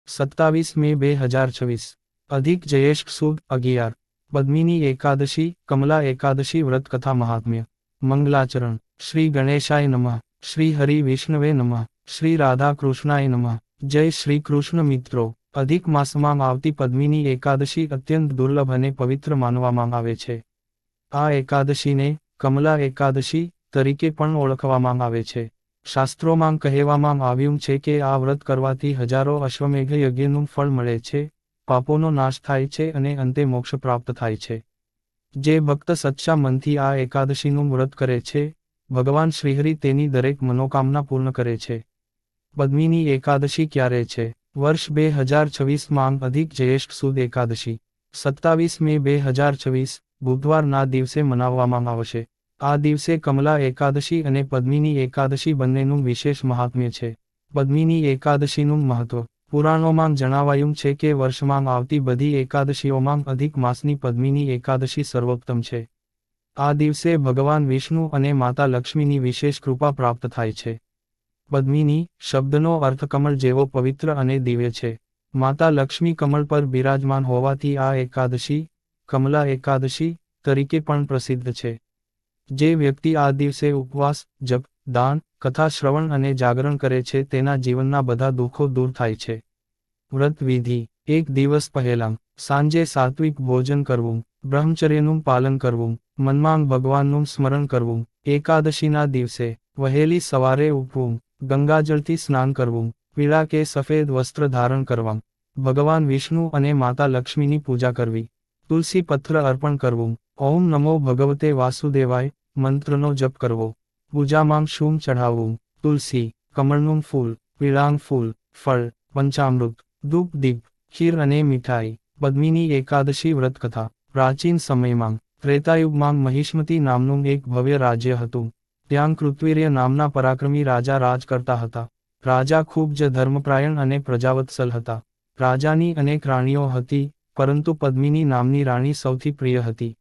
27 મે 2026 અધિક જયેષ્ઠ સુદ 11 પદ્મિની એકાદશી કમલા એકાદશી વ્રત કથા મહાત્મ્ય મંગલાચરણ શ્રી ગણેશાય નમઃ શ્રી હરિ વિષ્ણવે નમઃ શ્રી રાધા કૃષ્ણાય નમઃ જય શ્રી કૃષ્ણ મિત્રો અધિક માસમાં આવતી પદ્મિની એકાદશી અત્યંત દુર્લભ અને પવિત્ર માનવામાં આવે છે. આ એકાદશીને કમલા એકાદશી તરીકે પણ ઓળખવામાં આવે છે. શાસ્ત્રોમાં કહેવામાં આવ્યું છે કે આ વ્રત કરવાથી હજારો અશ્વમેઘ યજ્ઞનું ફળ મળે છે, પાપોનો નાશ થાય છે અને અંતે મોક્ષ પ્રાપ્ત થાય છે. જે ભક્ત સચ્ચા મનથી આ એકાદશીનું વ્રત કરે છે, ભગવાન શ્રીહરિ તેની દરેક મનોકામના પૂર્ણ કરે છે. પદ્મિની એકાદશી ક્યારે છે? વર્ષ 2026 અધિક જયેષ્ઠ સુદ એકાદશી 27 મે 2026 બુધવારના દિવસે મનાવવામાં આવશે. આ દિવસે કમલા એકાદશી અને પદ્મિની એકાદશી બંનેનું વિશેષ મહાત્મ્ય છે. પદ્મિની એકાદશીનું મહત્વ પુરાણોમાં જણાવાયું છે કે વર્ષમાં આવતી બધી એકાદશીઓમાં અધિક માસની પદ્મિની એકાદશી સર્વોત્તમ છે. આ દિવસે ભગવાન વિષ્ણુ અને માતા લક્ષ્મીની વિશેષ કૃપા પ્રાપ્ત થાય છે. પદ્મિની શબ્દનો અર્થ કમળ જેવો પવિત્ર અને દિવ્ય છે. માતા લક્ષ્મી કમળ પર બિરાજમાન હોવાથી આ એકાદશી કમલા એકાદશી તરીકે પણ પ્રસિદ્ધ છે. જે વ્યક્તિ આ દિવસે ઉપવાસ, જપ, દાન, કથા શ્રવણ અને જાગરણ કરે છે તેના જીવનના બધા દુઃખો દૂર થાય છે. વ્રત વિધિ: એક દિવસ પહેલાં સાંજે સાત્વિક ભોજન કરવું, બ્રહ્મચર્યનું પાલન કરવું, મનમાં ભગવાનનું સ્મરણ કરવું. એકાદશીના દિવસે વહેલી સવારે ઉઠવું, ગંગાજળથી સ્નાન કરવું, પીળા કે સફેદ વસ્ત્ર ધારણ કરવા, ભગવાન વિષ્ણુ અને માતા લક્ષ્મીની પૂજા કરવી, તુલસી પત્ર અર્પણ કરવું, ઓમ નમો ભગવતે વાસુદેવાય મંત્રનો જપ કરવો, પૂજામાં શું ચઢાવવું, તુલસી, કમળનું ફૂલ, પીળાંગ ફૂલ, ફળ, પંચામૃત, ધૂપ દીપ, ખીર અને મીઠાઈ. પદ્મિની એકાદશી વ્રત કથા પ્રાચીન સમયમાં ત્રેતાયુગમાં મહિષ્મતી નામનું એક ભવ્ય રાજ્ય હતું. ત્યાં કૃતવીર્ય નામના પરાક્રમી રાજા રાજ કરતા હતા. રાજા ખૂબ જ ધર્મપ્રાયણ અને પ્રજાવત્સલ હતા. રાજાની અનેક રાણીઓ હતી, પરંતુ પદ્મિની નામની રાણી સૌથી પ્રિય હતી.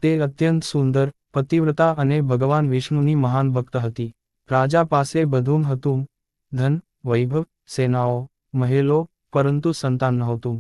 તે અત્યંત સુંદર, પતિવ્રતા અને ભગવાન વિષ્ણુની મહાન ભક્ત હતી. રાજા પાસે બધું હતું, ધન, વૈભવ, સેનાઓ, મહેલો, પરંતુ સંતાન નહોતું.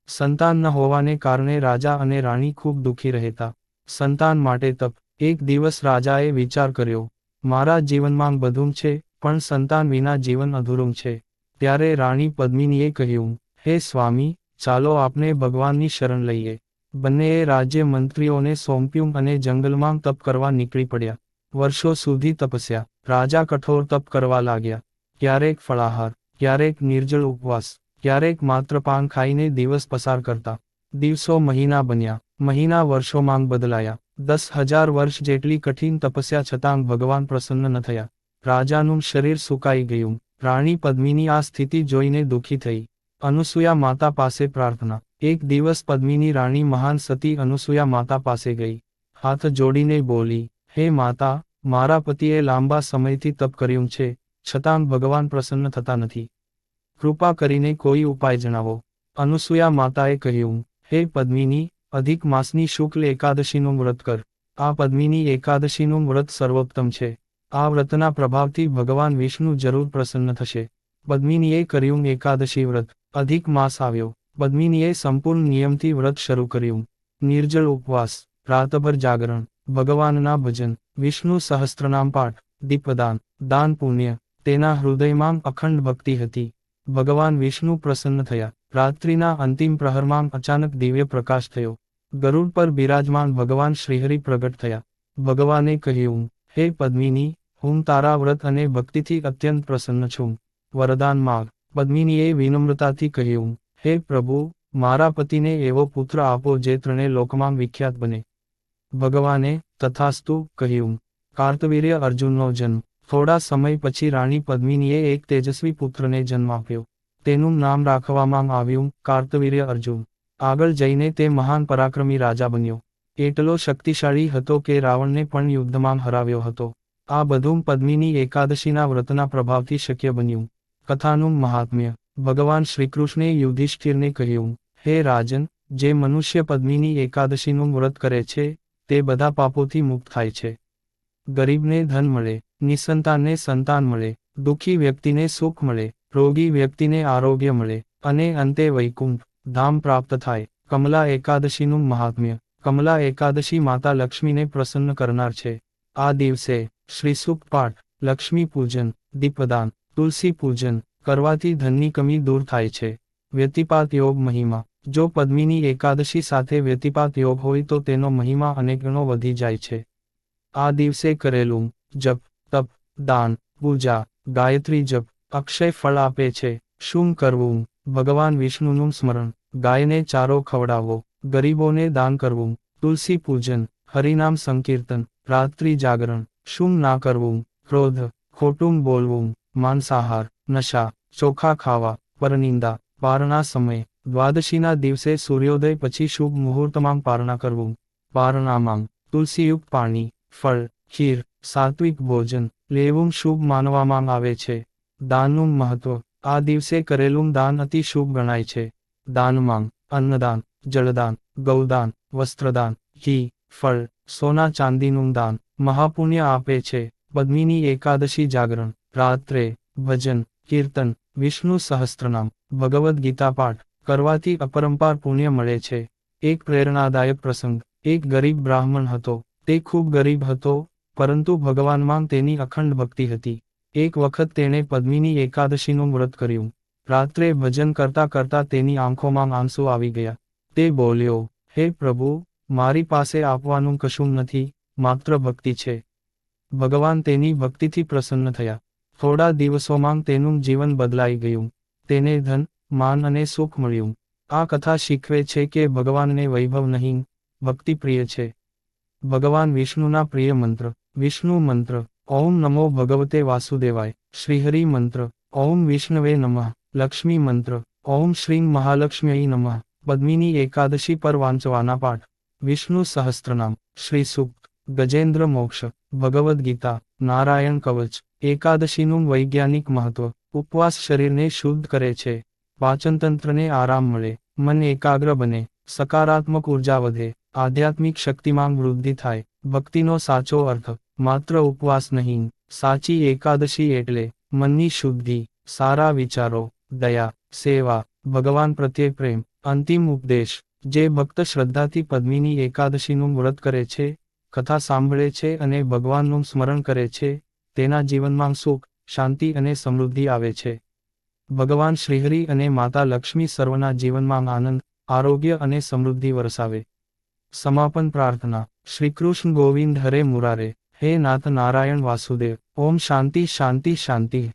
સંતાન ન હોવાને કારણે રાજા અને રાણી ખૂબ દુઃખી રહેતા. સંતાન માટે તપ: એક દિવસ રાજાએ વિચાર કર્યો, મારા જીવનમાં બધું છે, પણ સંતાન વિના જીવન અધૂરું છે. ત્યારે રાણી પદ્મિનીએ કહ્યું, હે સ્વામી, ચાલો આપણે ભગવાનની શરણ લઈએ. બંનેએ રાજ્ય મંત્રીઓને સોંપ્યું અને જંગલમાં તપ કરવા નીકળી પડ્યા. વર્ષો સુધી તપસ્યા. રાજા કઠોર તપ કરવા લાગ્યા. ક્યારેક ફળાહાર, ક્યારેક નિર્જળ ઉપવાસ, ક્યારેક માત્ર પાન ખાઈને દિવસ પસાર કરતા. દિવસો મહિના બન્યા, મહિના વર્ષોમાં બદલાયા. 10,000 વર્ષ જેટલી કઠિન તપસ્યા છતાં ભગવાન પ્રસન્ન ન થયા. રાજાનું શરીર સુકાઈ ગયું. રાણી પદ્મિની આ સ્થિતિ જોઈને દુઃખી થઈ. અનુસૂયા માતા પાસે પ્રાર્થના: એક દિવસ પદ્મિની રાણી મહાન સતી અનુસૂયા માતા પાસે ગઈ. હાથ જોડીને બોલી, હે માતા, મારા પતિએ લાંબા સમયથી તપ કર્યું છે, છતાં ભગવાન પ્રસન્ન થતા નથી. કૃપા કરીને કોઈ ઉપાય જણાવો. અનુસૂયા માતાએ કહ્યું, હે પદ્મિની, અધિક માસની શુક્લ એકાદશીનું વ્રત કર. આ પદ્મિની એકાદશીનું વ્રત સર્વોત્તમ છે. આ વ્રતના પ્રભાવથી ભગવાન વિષ્ણુ જરૂર પ્રસન્ન થશે. પદ્મિનીએ કર્યું એકાદશી વ્રત. અધિક માસ આવ્યો. પદ્મિનીએ સંપૂર્ણ નિયમથી વ્રત શરૂ કર્યું. નિર્જળ ઉપવાસ, રાતભર જાગરણ, ભગવાનના ભજન, વિષ્ણુ સહસ્ત્રનામ પાઠ, દીપદાન, દાન પુણ્ય. તેના હૃદયમાં અખંડ ભક્તિ હતી. ભગવાન વિષ્ણુ પ્રસન્ન થયા. રાત્રિના અંતિમ પ્રહરમાં અચાનક દિવ્ય પ્રકાશ થયો. ગરુડ પર બિરાજમાન ભગવાન શ્રીહરિ પ્રગટ થયા. ભગવાને કહ્યું, હે પદ્મિની, હું તારા વ્રત અને ભક્તિથી અત્યંત પ્રસન્ન છું. વરદાન માગ. પદ્મિનીએ વિનમ્રતાથી કહ્યું, હે પ્રભુ, મારા પતિને એવો પુત્ર આપો જે ત્રણે લોકમાં વિખ્યાત બને. ભગવાને તથાસ્તુ કહ્યું. કાર્તવીર્ય અર્જુનનો જન્મ. થોડા સમય પછી રાણી પદ્મિનીએ એક તેજસ્વી પુત્રને જન્મ આપ્યો. તેનું નામ રાખવામાં આવ્યું કાર્તવીર્ય અર્જુન. આગળ જઈને તે મહાન પરાક્રમી રાજા બન્યો. એટલો શક્તિશાળી હતો કે રાવણને પણ યુદ્ધમાં હરાવ્યો હતો. આ બધું પદ્મિની એકાદશીના વ્રતના પ્રભાવથી શક્ય બન્યું. કથાનું મહાત્મ્ય: ભગવાન શ્રીકૃષ્ણે યુધિષ્ઠિરને કહ્યું, હે રાજન, જે મનુષ્ય પદ્મિની એકાદશીનું વ્રત કરે છે, તે બધા પાપોથી મુક્ત થાય છે. ગરીબને ધન મળે, નિસંતાનને સંતાન મળે, દુઃખી વ્યક્તિને સુખ મળે, રોગી વ્યક્તિને આરોગ્ય મળે, અને અંતે વૈકુંઠ ધામ પ્રાપ્ત થાય. કમલા એકાદશીનું મહાત્મ્ય. કમલા એકાદશી માતા લક્ષ્મીને પ્રસન્ન કરનાર છે. આ દિવસે શ્રીસૂક્ત પાઠ, લક્ષ્મી પૂજન, દીપદાન, તુલસી પૂજન કરવાથી ધનની કમી દૂર થાય છે. વ્યતિપાત યોગ મહિમા. જો પદ્મિની એકાદશી સાથે વ્યતિપાત યોગ હોય તો તેનો મહિમા અનેક ગણો વધી જાય છે. આ દિવસે કરેલું જપ, તપ, દાન, પૂજા, ગાયત્રી જપ અક્ષય ફળ આપે છે. શું કરવું? ભગવાન વિષ્ણુનું સ્મરણ, ગાયને ચારો ખવડાવવો, ગરીબોને દાન કરવું, તુલસી પૂજન, હરિનામ સંકીર્તન, રાત્રિ જાગરણ. શું ના કરવું? ક્રોધ, ખોટું બોલવું, માંસાહાર, નશા, ચોખા ખાવા, પરનિંદા. પારણા સમય. દ્વાદશીના દિવસે સૂર્યોદય પછી શુભ મુહૂર્તમાં પારણા કરવું. પારણામાં તુલસીયુક્ત પાણી, ફળ, ખીર, સાત્વિક ભોજન લેવું શુભ માનવામાં આવે છે. દાનનું મહત્વ. આ દિવસે કરેલું દાન અતિ શુભ ગણાય છે. દાનમાં અન્નદાન, જળદાન, ગૌદાન, વસ્ત્રદાન, ઘી, ફળ, સોના ચાંદીનું દાન મહાપુણ્ય આપે છે. પદ્મિની એકાદશી જાગરણ. રાત્રે ભજન, કીર્તન, વિષ્ણુ સહસ્ત્રનામ, ભગવદ્ ગીતા પાઠ કરવાથી અપરંપાર પુણ્ય મળે છે. એક પ્રેરણાદાયક પ્રસંગ. એક ગરીબ બ્રાહ્મણ હતો. તે ખૂબ ગરીબ હતો, પરંતુ ભગવાનમાં તેની અખંડ ભક્તિ હતી. એક વખત તેણે પદ્મિની એકાદશીનું વ્રત કર્યું. રાત્રે ભજન કરતા કરતા તેની આંખોમાં આંસુ આવી ગયા. તે બોલ્યો, હે પ્રભુ, મારી પાસે આપવાનું કશું નથી, માત્ર ભક્તિ છે. ભગવાન તેની ભક્તિથી પ્રસન્ન થયા. થોડા દિવસોમાં તેનું જીવન બદલાઈ ગયું. તેને ધન, માન અને સુખ મળ્યું. આ કથા શીખવે છે કે ભગવાનને વૈભવ નહીં, ભક્તિ પ્રિય છે. ભગવાન વિષ્ણુના પ્રિય મંત્ર. વિષ્ણુ મંત્ર. ઓમ નમો ભગવતે વાસુદેવાય. શ્રીહરિ મંત્ર. ઓમ વિષ્ણવે નમઃ. લક્ષ્મી મંત્ર. ઓમ શ્રીં મહાલક્ષ્મ્યૈ નમઃ. પદ્મિની એકાદશી પર વાંચવાના પાઠ. વિષ્ણુ સહસ્ત્રનામ, શ્રીસૂક્ત, ગજેન્દ્ર મોક્ષ, ભગવદ્ ગીતા, નારાયણ કવચ. એકાદશીનું વૈજ્ઞાનિક મહત્વ. ઉપવાસ શરીરને શુદ્ધ કરે છે. પાચનતંત્રને આરામ મળે, મન એકાગ્ર બને, સકારાત્મક ઉર્જા વધે, આધ્યાત્મિક શક્તિમાં વૃદ્ધિ થાય. ભક્તિનો સાચો અર્થ. માત્ર ઉપવાસ નહીં, સાચી એકાદશી એટલે મનની શુદ્ધિ, સારા વિચારો, દયા, સેવા, ભગવાન પ્રત્યે પ્રેમ. અંતિમ ઉપદેશ. જે ભક્ત શ્રદ્ધાથી પદ્મિની એકાદશીનું વ્રત કરે છે, કથા સાંભળે છે અને ભગવાનનું સ્મરણ કરે છે, તેના જીવનમાં સુખ, શાંતિ અને સમૃદ્ધિ આવે છે. ભગવાન શ્રીહરિ અને માતા લક્ષ્મી સર્વના જીવનમાં આનંદ, આરોગ્ય અને સમૃદ્ધિ વરસાવે. સમાપન પ્રાર્થના. શ્રીકૃષ્ણ ગોવિંદ હરે મુરારે, હે નાથ નારાયણ વાસુદેવ. ઓમ શાંતિ શાંતિ શાંતિ.